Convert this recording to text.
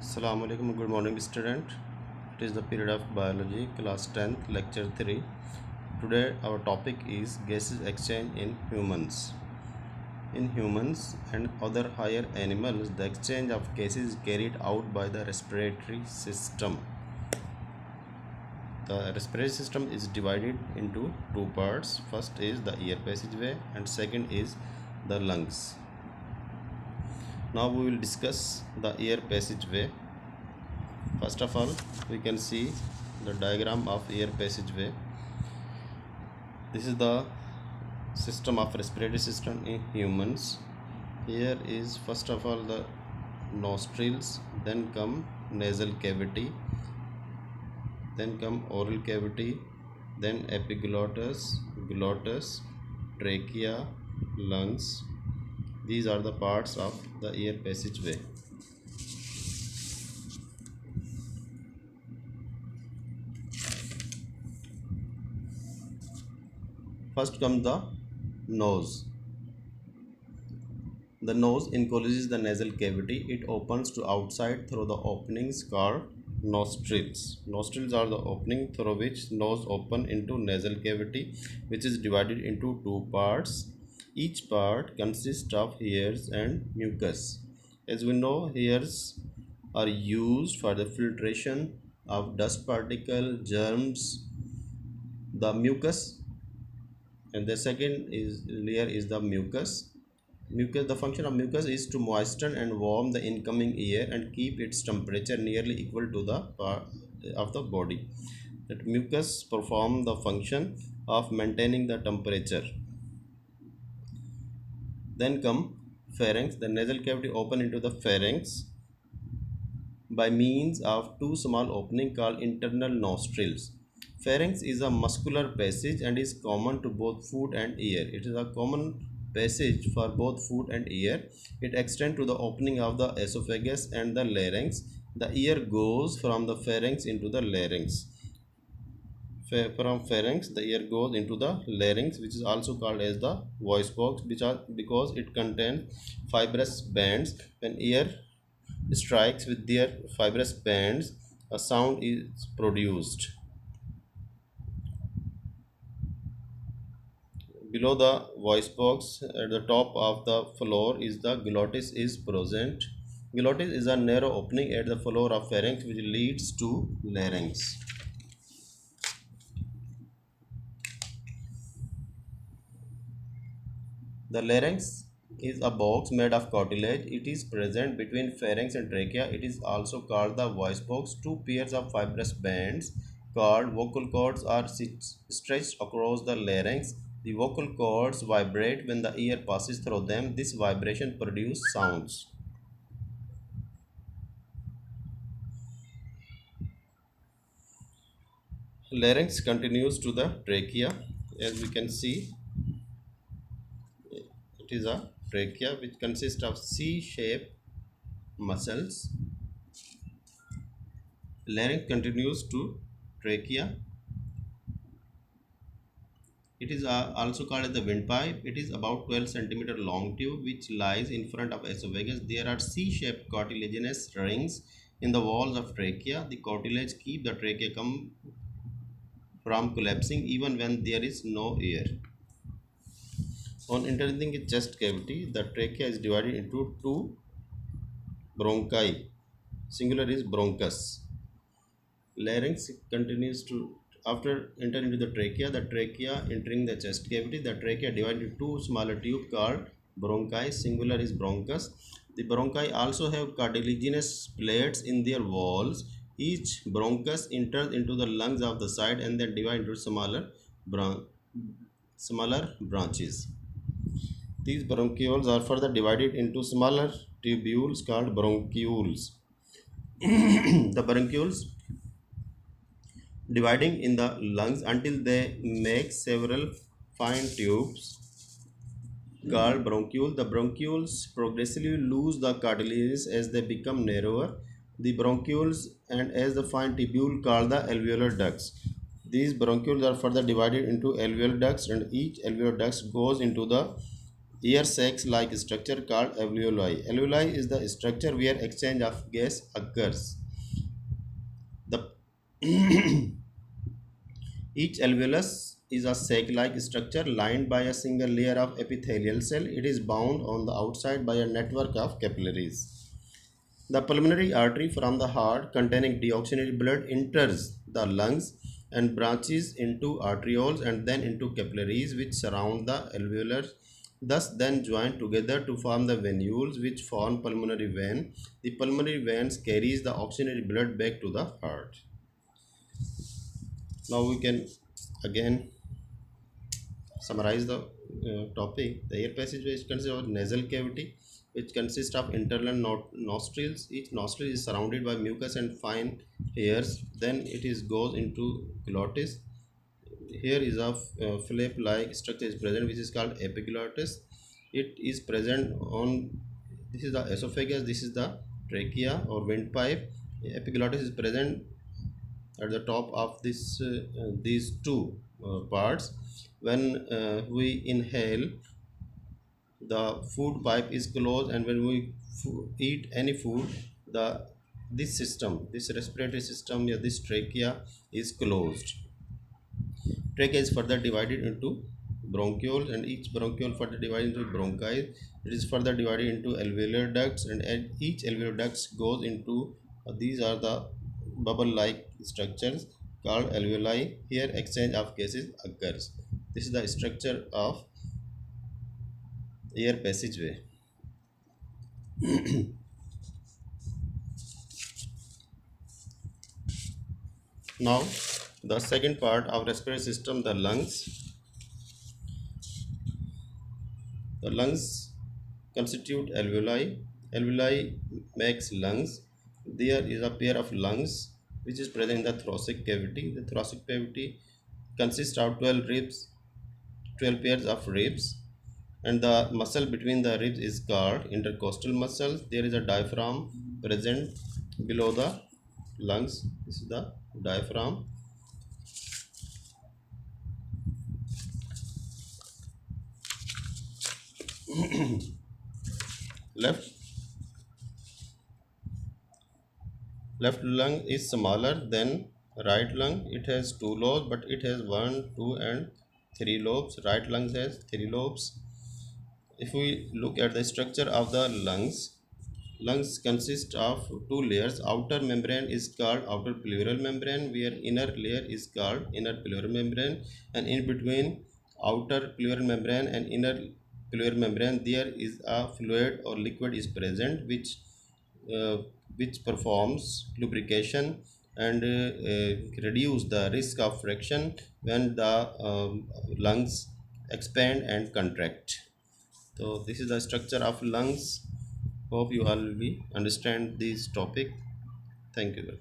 Assalamu alaikum. Good morning, student. It is the period of biology, class 10th, lecture 3. Today, our topic is gases exchange in humans. In humans and other higher animals, the exchange of gases is carried out by the respiratory system. The respiratory system is divided into two parts. First is the air passageway, and second is the lungs. Now we will discuss the air passageway. First of all, we can see the diagram of air passageway. This is the system of respiratory system in humans. Here is first of all the nostrils, then come nasal cavity, then come oral cavity, then epiglottis, glottis, trachea, lungs. These are the parts of the air passageway. First comes the nose. The nose encloses the nasal cavity. It opens to outside through the openings called nostrils. Nostrils are the opening through which nose open into nasal cavity, which is divided into two parts. Each part consists of hairs and mucus. As we know, hairs are used for the filtration of dust particle, germs, the mucus, and the second is layer is the mucus. The function of mucus is to moisten and warm the incoming air and keep its temperature nearly equal to the part of the body. That mucus perform the function of maintaining the temperature. Then come pharynx. The nasal cavity open into the pharynx by means of two small openings called internal nostrils. Pharynx is a muscular passage and is common to both food and air. It is a common passage for both food and air. It extends to the opening of the esophagus and the larynx. The air goes from the pharynx into the larynx. From pharynx, the air goes into the larynx, which is also called as the voice box, because it contains fibrous bands. When air strikes with their fibrous bands, a sound is produced. Below the voice box, at the top of the floor, is the glottis is present. Glottis is a narrow opening at the floor of pharynx which leads to larynx. The larynx is a box made of cartilage. It is present between pharynx and trachea. It is also called the voice box. Two pairs of fibrous bands called vocal cords are stretched across the larynx. The vocal cords vibrate when the air passes through them. This vibration produces sounds. Larynx continues to the trachea. As we can see, it is a trachea which consists of C-shaped muscles. Larynx continues to trachea. It is also called as the windpipe. It is about 12 centimeter long tube which lies in front of esophagus. There are C-shaped cartilaginous rings in the walls of trachea. The cartilage keep the trachea from collapsing even when there is no air. On entering the chest cavity, the trachea is divided into two bronchi. Singular is bronchus. Larynx continues to, after entering into the trachea entering the chest cavity, the trachea divided into two smaller tubes called bronchi. Singular is bronchus. The bronchi also have cartilaginous plates in their walls. Each bronchus enters into the lungs of the side and then divides into smaller branches. These bronchioles are further divided into smaller tubules called bronchioles. The bronchioles dividing in the lungs until they make several fine tubes called bronchioles. The bronchioles progressively lose the cartilages as they become narrower. The bronchioles and as the fine tubule called the alveolar ducts. These bronchioles are further divided into alveolar ducts and each alveolar duct goes into the Air sacs like structure called alveoli. Alveoli is the structure where exchange of gas occurs. The Each alveolus is a sac-like structure lined by a single layer of epithelial cell. It is bound on the outside by a network of capillaries. The pulmonary artery from the heart containing deoxygenated blood enters the lungs and branches into arterioles and then into capillaries which surround the alveolus, thus then join together to form the venules which form pulmonary vein. The pulmonary veins carries the oxygenated blood back to the heart. Now we can again summarize the topic. The air passageway consists of nasal cavity, which consists of internal nostrils. Each nostril is surrounded by mucus and fine hairs. Then it is goes into glottis. Here is a flap-like structure is present, which is called epiglottis. It is present on. This is the esophagus. This is the trachea or windpipe. Epiglottis is present at the top of these two parts. When we inhale, the food pipe is closed, and when we eat any food, the this system, this respiratory system, yeah, this trachea is closed. Trachea is further divided into bronchioles, and each bronchiole further divided into bronchi. It is further divided into alveolar ducts, and each alveolar duct goes into these are the bubble-like structures called alveoli. Here exchange of gases occurs. This is the structure of air passageway. Now the second part of respiratory system, the lungs. The lungs constitute alveoli. Alveoli makes lungs. There is a pair of lungs which is present in the thoracic cavity. The thoracic cavity consists of 12 ribs, 12 pairs of ribs, and the muscle between the ribs is called intercostal muscle. There is a diaphragm present below the lungs. This is the diaphragm. left left lung is smaller than right lung. It has two lobes, but it has one, two, and three lobes. Right lung has three lobes. If we look at the structure of the lungs consist of two layers. Outer membrane is called outer pleural membrane, where inner layer is called inner pleural membrane, and in between outer pleural membrane and inner pleural membrane there is a fluid or liquid is present, uh, which performs lubrication and reduce the risk of friction when the lungs expand and contract. So this is the structure of lungs. Hope you all will be understand this topic. Thank you.